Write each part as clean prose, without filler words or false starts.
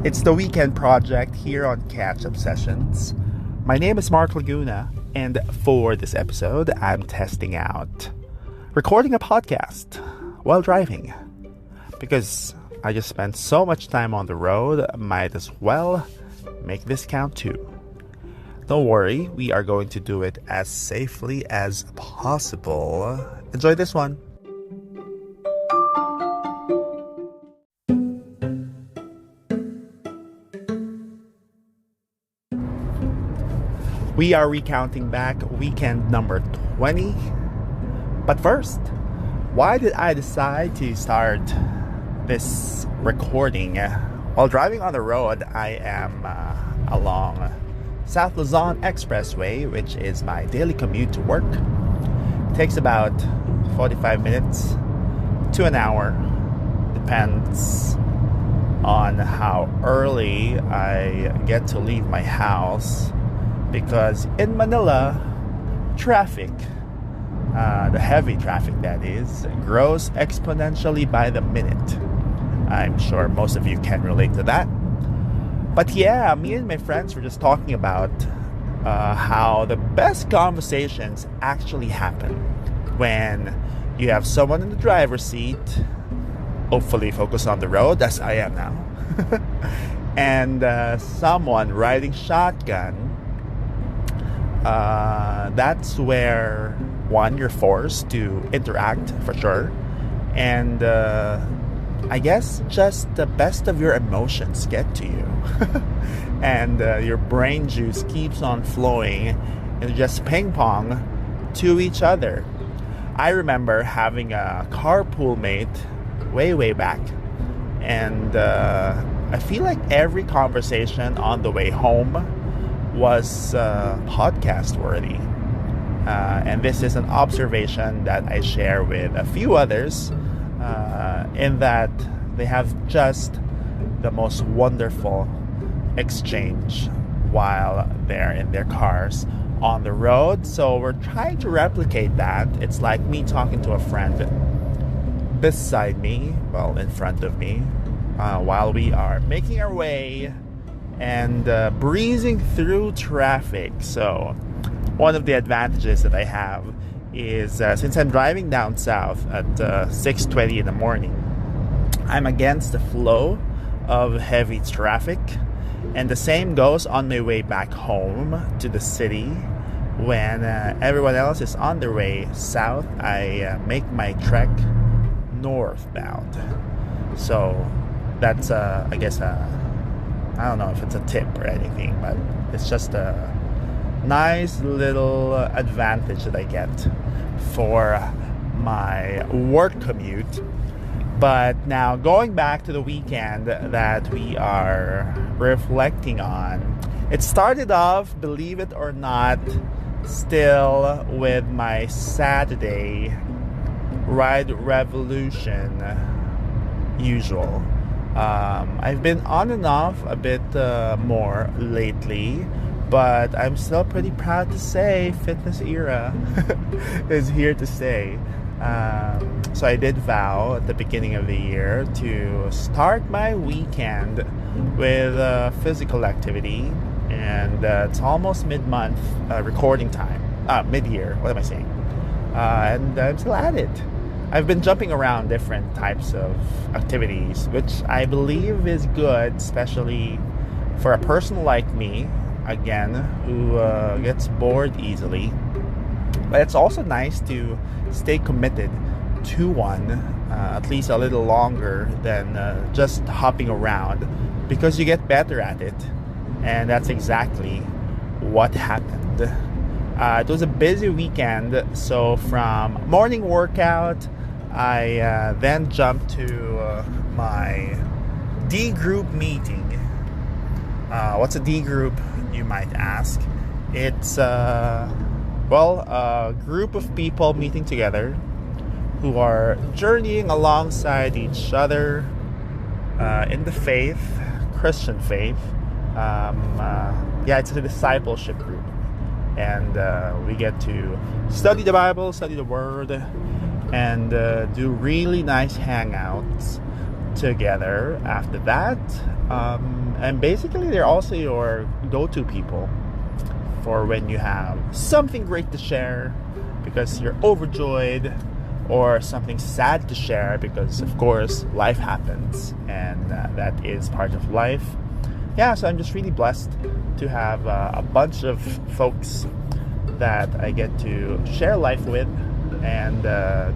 It's the weekend project here on Catch Up Sessions. My name is Mark Laguna, and for this episode, I'm testing out recording a podcast while driving. Because I just spent so much time on the road, might as well make this count too. Don't worry, we are going to do it as safely as possible. Enjoy this one. We are recounting back weekend number 20. But first, why did I decide to start this recording? While driving on the road, I am along South Luzon Expressway, which is my daily commute to work. It takes about 45 minutes to an hour. Depends on how early I get to leave my house. Because in Manila, traffic, the heavy traffic that is, grows exponentially by the minute. I'm sure most of you can relate to that. But yeah, me and my friends were just talking about how the best conversations actually happen when you have someone in the driver's seat, hopefully focused on the road, as I am now, and someone riding shotgun. That's where, one, you're forced to interact for sure, and I guess just the best of your emotions get to you, and your brain juice keeps on flowing and just ping pong to each other. I remember having a carpool mate way back, and I feel like every conversation on the way home was podcast worthy, and this is an observation that I share with a few others, in that they have just the most wonderful exchange while they're in their cars on the road. So we're trying to replicate that. It's like me talking to a friend beside me, well, in front of me, while we are making our way and breezing through traffic. So one of the advantages that I have is since I'm driving down south at 6:20 in the morning, I'm against the flow of heavy traffic, and the same goes on my way back home to the city. When everyone else is on their way south, I make my trek northbound. So that's I guess I don't know if it's a tip or anything, but it's just a nice little advantage that I get for my work commute. But now going back to the weekend that we are reflecting on, it started off, believe it or not, still with my Saturday ride revolution usual. I've been on and off a bit more lately, but I'm still pretty proud to say fitness era is here to stay. So I did vow at the beginning of the year to start my weekend with physical activity, and it's almost mid-month recording time. Mid-year, what am I saying? And I'm still at it. I've been jumping around different types of activities, which I believe is good, especially for a person like me, again, who gets bored easily. But it's also nice to stay committed to one, at least a little longer than just hopping around, because you get better at it. And that's exactly what happened. It was a busy weekend, so from morning workout, I then jumped to my D group meeting. What's a D group, you might ask? It's a group of people meeting together who are journeying alongside each other in the faith, Christian faith. It's a discipleship group, and we get to study the Bible, study the Word, and do really nice hangouts together after that. And basically, they're also your go-to people for when you have something great to share because you're overjoyed, or something sad to share because, of course, life happens, and that is part of life. Yeah, so I'm just really blessed to have a bunch of folks that I get to share life with, and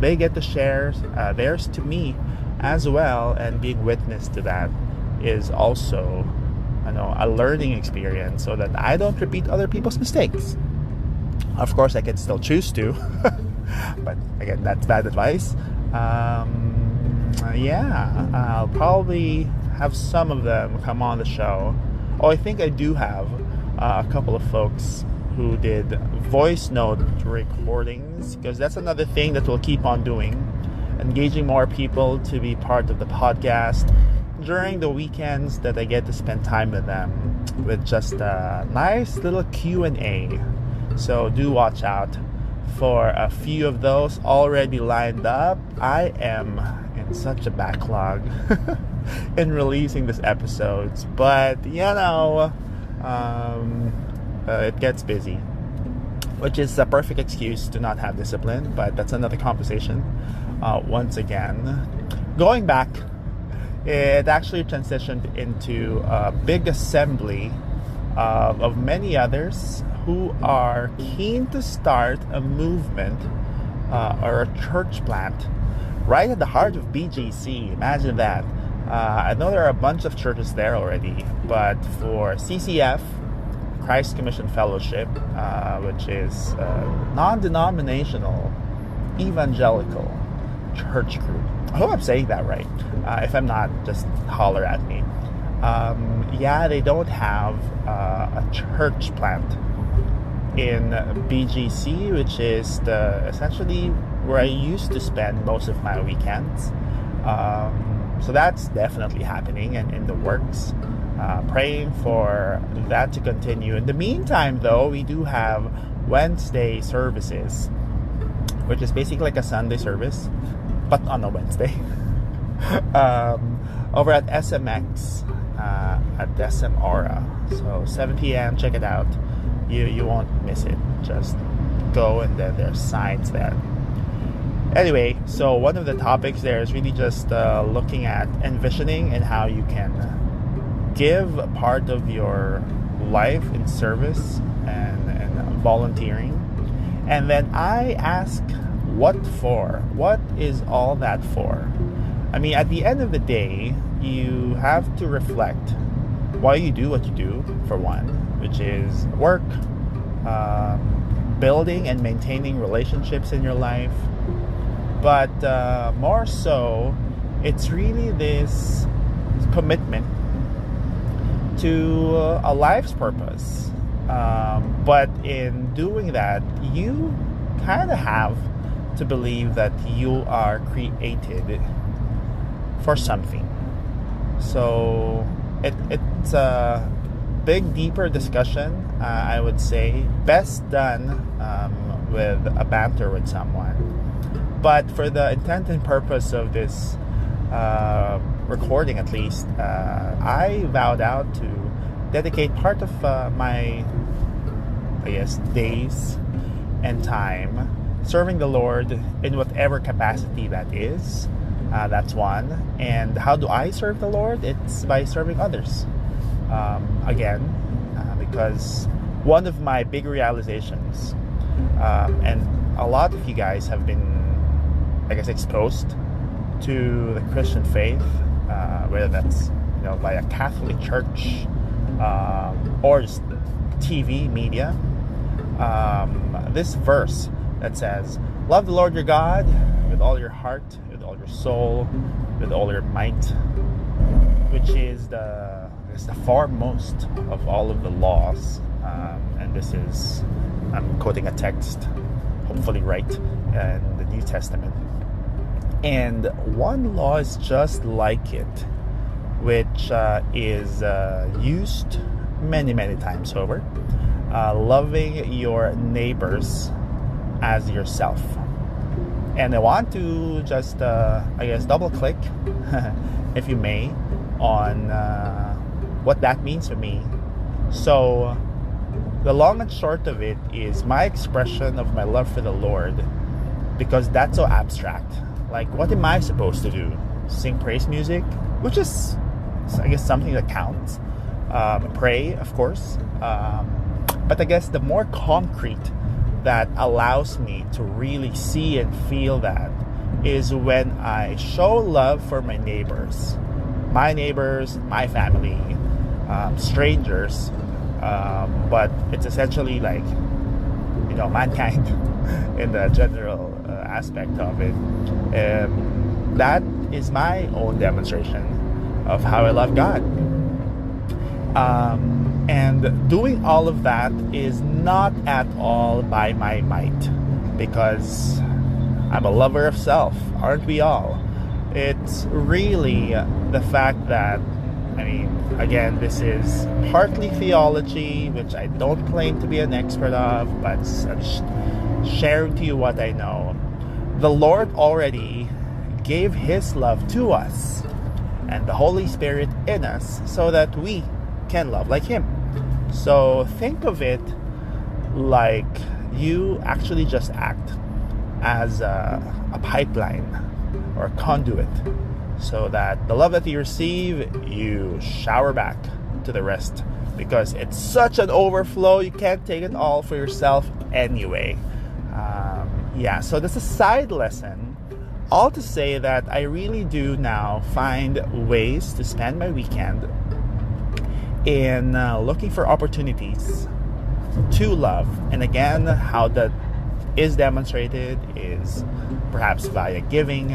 they get to share theirs to me as well, and being witness to that is also, a learning experience, so that I don't repeat other people's mistakes. Of course, I can still choose to, but again, that's bad advice. I'll probably have some of them come on the show. Oh, I think I do have a couple of folks who did voice note recordings, because that's another thing that we'll keep on doing, engaging more people to be part of the podcast during the weekends that I get to spend time with them, with just a nice little Q&A. So do watch out for a few of those already lined up. I am in such a backlog in releasing these episodes, but it gets busy, which is a perfect excuse to not have discipline, but that's another conversation. Once again, going back, it actually transitioned into a big assembly of many others who are keen to start a movement or a church plant right at the heart of BGC. Imagine that. I know there are a bunch of churches there already, but for CCF, Christ Commission Fellowship, which is a non-denominational evangelical church group. I hope I'm saying that right. If I'm not, just holler at me. They don't have a church plant in BGC, which is essentially where I used to spend most of my weekends. So that's definitely happening and in the works. Praying for that to continue. In the meantime, though, we do have Wednesday services, which is basically like a Sunday service, but on a Wednesday. Over at SMX, at SM Aura. So 7 p.m, check it out. You won't miss it. Just go, and then there's signs there. Anyway, so one of the topics there is really just looking at envisioning and how you can give a part of your life in service and volunteering. And then I ask, what for? What is all that for? I mean, at the end of the day, you have to reflect why you do what you do, for one, which is work, building and maintaining relationships in your life. But more so, it's really this commitment to a life's purpose. But in doing that, you kind of have to believe that you are created for something. So it's a big, deeper discussion, I would say, best done with a banter with someone. But for the intent and purpose of this recording, at least, I vowed out to dedicate part of my, days and time serving the Lord in whatever capacity that is. That's one. And how do I serve the Lord? It's by serving others. Because one of my big realizations, and a lot of you guys have been, exposed to the Christian faith, whether that's via Catholic Church or just TV media. This verse that says, "Love the Lord your God with all your heart, with all your soul, with all your might," which is the foremost of all of the laws. And this is, I'm quoting a text, hopefully right, in the New Testament. And one law is just like it, which is used many, many times over. Loving your neighbors as yourself. And I want to just, double click, if you may, on what that means to me. So the long and short of it is my expression of my love for the Lord, because that's so abstract. Like, what am I supposed to do? Sing praise music, which is, I guess, something that counts. Pray, of course. But I guess the more concrete that allows me to really see and feel that is when I show love for my neighbors, my family, strangers, but it's essentially like, mankind in the general aspect of it. That is my own demonstration of how I love God. And doing all of that is not at all by my might, because I'm a lover of self, aren't we all? It's really the fact that, again, this is partly theology, which I don't claim to be an expert of, but I'm sharing to you what I know. The Lord already gave His love to us and the Holy Spirit in us so that we can love like Him. So think of it like you actually just act as a pipeline or a conduit, so that the love that you receive, you shower back to the rest, because it's such an overflow, you can't take it all for yourself anyway. So this is a side lesson, all to say that I really do now find ways to spend my weekend in looking for opportunities to love. And again, how that is demonstrated is perhaps via giving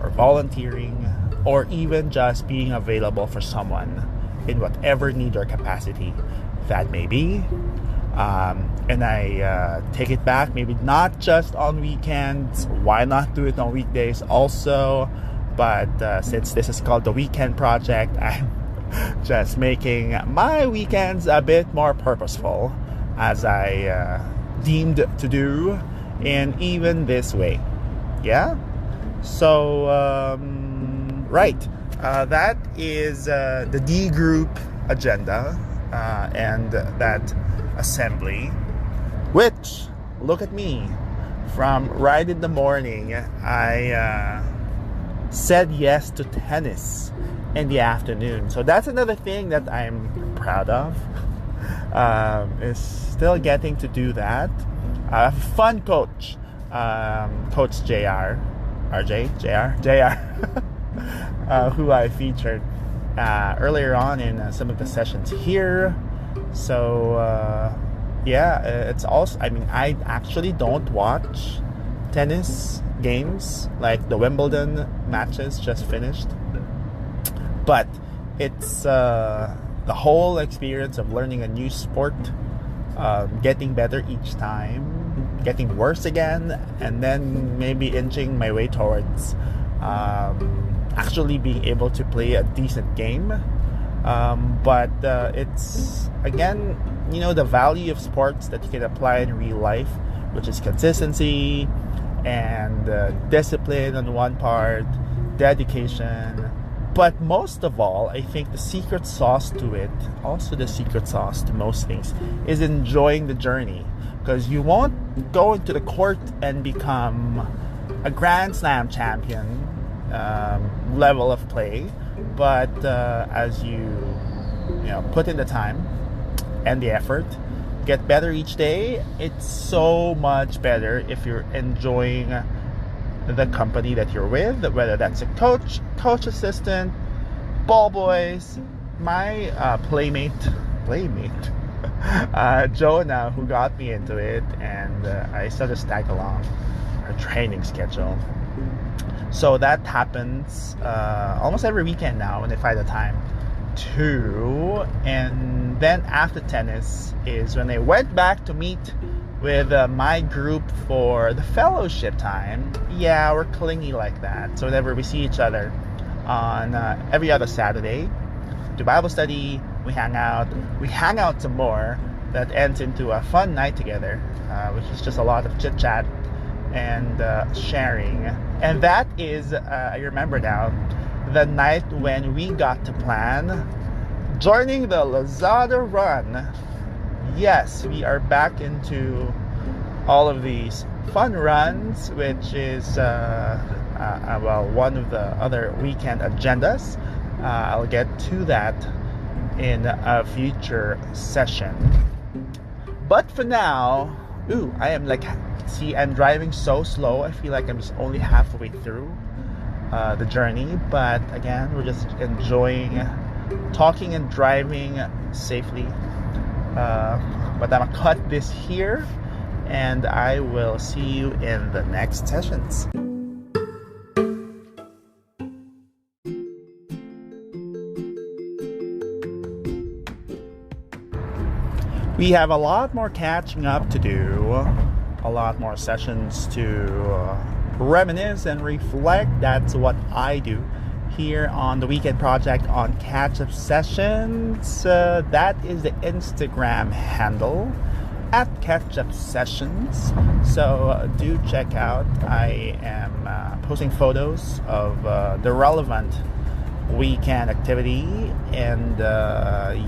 or volunteering, or even just being available for someone in whatever need or capacity that may be. And I take it back, maybe not just on weekends, why not do it on weekdays also? But since this is called the Weekend Project, I'm just making my weekends a bit more purposeful, as I deemed to do in even this way. Yeah? So, right. That is the D group agenda and that assembly, which, look at me, from right in the morning, I said yes to tennis in the afternoon. So that's another thing that I'm proud of, is still getting to do that. Fun coach, Coach JR, who I featured earlier on in some of the sessions here. So it's also, I actually don't watch tennis games, like the Wimbledon matches just finished, but it's the whole experience of learning a new sport, getting better each time, getting worse again, and then maybe inching my way towards actually being able to play a decent game. But it's, again, the value of sports that you can apply in real life, which is consistency and discipline on one part, dedication. But most of all, I think the secret sauce to it, also the secret sauce to most things, is enjoying the journey. Because you won't go into the court and become a Grand Slam champion level of play, but as you put in the time and the effort, get better each day, it's so much better if you're enjoying the company that you're with, whether that's a coach assistant, ball boys, my playmate Jonah, who got me into it, and I sort of tag along her training schedule. So that happens almost every weekend now when I find the time to. And then after tennis is when I went back to meet with my group for the fellowship time. Yeah, we're clingy like that. So whenever we see each other on every other Saturday, do Bible study, we hang out some more. That ends into a fun night together, which is just a lot of chit chat and sharing. And that is, I remember now, the night when we got to plan joining the Lazada run. Yes, we are back into all of these fun runs, which is well, one of the other weekend agendas. I'll get to that in a future session. But for now, I am like, see, I'm driving so slow. I feel like I'm just only halfway through the journey. But again, we're just enjoying talking and driving safely. But I'm gonna cut this here, and I will see you in the next sessions. We have a lot more catching up to do, a lot more sessions to reminisce and reflect. That's what I do here on the Weekend Project on Catch-Up Sessions. That is the Instagram handle at Catch-Up Sessions. So do check out. I am posting photos of the relevant weekend activity, and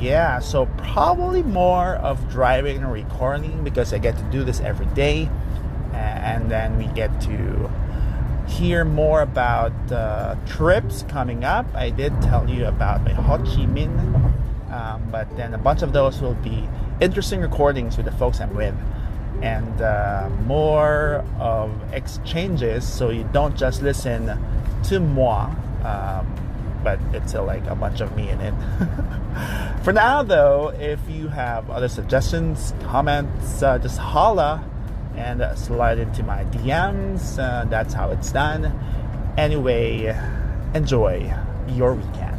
yeah, so probably more of driving and recording, because I get to do this every day, and then we get to hear more about trips coming up. I did tell you about my Ho Chi Minh, but then a bunch of those will be interesting recordings with the folks I'm with, and more of exchanges, so you don't just listen to moi, but it's like a bunch of me in it. For now though, if you have other suggestions, comments, just holla and slide into my DMs. That's how it's done. Anyway, enjoy your weekend.